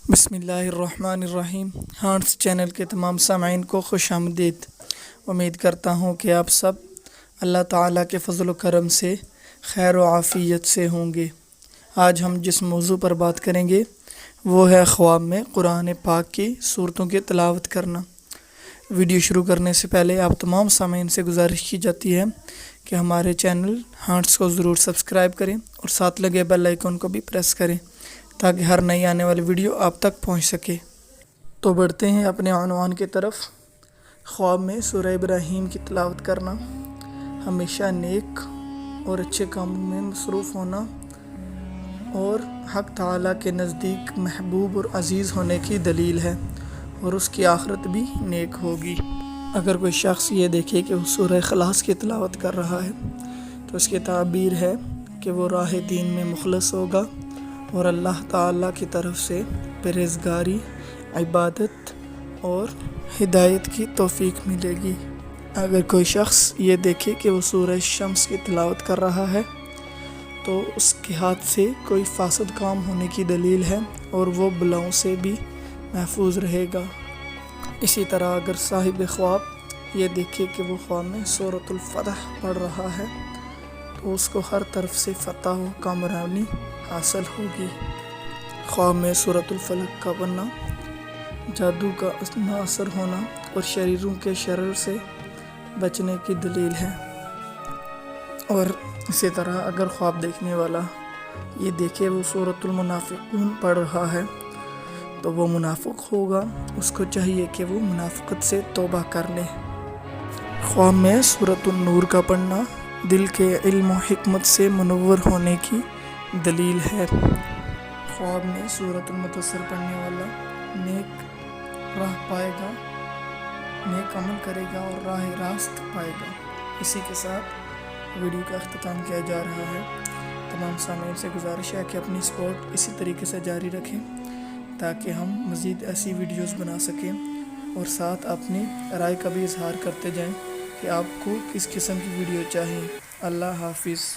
بسم اللہ الرحمن الرحیم۔ ہارٹس چینل کے تمام سامعین کو خوش آمدید۔ امید کرتا ہوں کہ آپ سب اللہ تعالیٰ کے فضل و کرم سے خیر و عافیت سے ہوں گے۔ آج ہم جس موضوع پر بات کریں گے وہ ہے خواب میں قرآن پاک کی صورتوں کی تلاوت کرنا۔ ویڈیو شروع کرنے سے پہلے آپ تمام سامعین سے گزارش کی جاتی ہے کہ ہمارے چینل ہارٹس کو ضرور سبسکرائب کریں اور ساتھ لگے بیل آئیکن کو بھی پریس کریں تاکہ ہر نئی آنے والی ویڈیو آپ تک پہنچ سکے۔ تو بڑھتے ہیں اپنے عنوان کی طرف۔ خواب میں سورہ ابراہیم کی تلاوت کرنا ہمیشہ نیک اور اچھے کاموں میں مصروف ہونا اور حق تعالیٰ کے نزدیک محبوب اور عزیز ہونے کی دلیل ہے، اور اس کی آخرت بھی نیک ہوگی۔ اگر کوئی شخص یہ دیکھے کہ وہ سورہ اخلاص کی تلاوت کر رہا ہے تو اس کی تعبیر ہے کہ وہ راہ دین میں مخلص ہوگا اور اللہ تعالیٰ کی طرف سے پرہیزگاری، عبادت اور ہدایت کی توفیق ملے گی۔ اگر کوئی شخص یہ دیکھے کہ وہ سورہ شمس کی تلاوت کر رہا ہے تو اس کے ہاتھ سے کوئی فاسد کام ہونے کی دلیل ہے اور وہ بلاؤں سے بھی محفوظ رہے گا۔ اسی طرح اگر صاحب خواب یہ دیکھے کہ وہ خواب میں سورۃ الفتح پڑھ رہا ہے تو اس کو ہر طرف سے فتح و کامرانی حاصل ہوگی۔ خواب میں سورۃ الفلق کا پڑھنا جادو کا اثر ہونا اور شریروں کے شرر سے بچنے کی دلیل ہے۔ اور اسی طرح اگر خواب دیکھنے والا یہ دیکھے وہ سورۃ المنافقون پڑھ رہا ہے تو وہ منافق ہوگا، اس کو چاہیے کہ وہ منافقت سے توبہ کر لے۔ خواب میں سورۃ النور کا پڑھنا دل کے علم و حکمت سے منور ہونے کی دلیل ہے۔ خواب میں سورۃ المدثر پڑھنے والا نیک راہ پائے گا، نیک عمل کرے گا اور راہ راست پائے گا۔ اسی کے ساتھ ویڈیو کا اختتام کیا جا رہا ہے۔ تمام سامعین سے گزارش ہے کہ اپنی سپورٹ اسی طریقے سے جاری رکھیں تاکہ ہم مزید ایسی ویڈیوز بنا سکیں، اور ساتھ اپنی رائے کا بھی اظہار کرتے جائیں کہ آپ کو کس قسم کی ویڈیو چاہیے۔ اللہ حافظ۔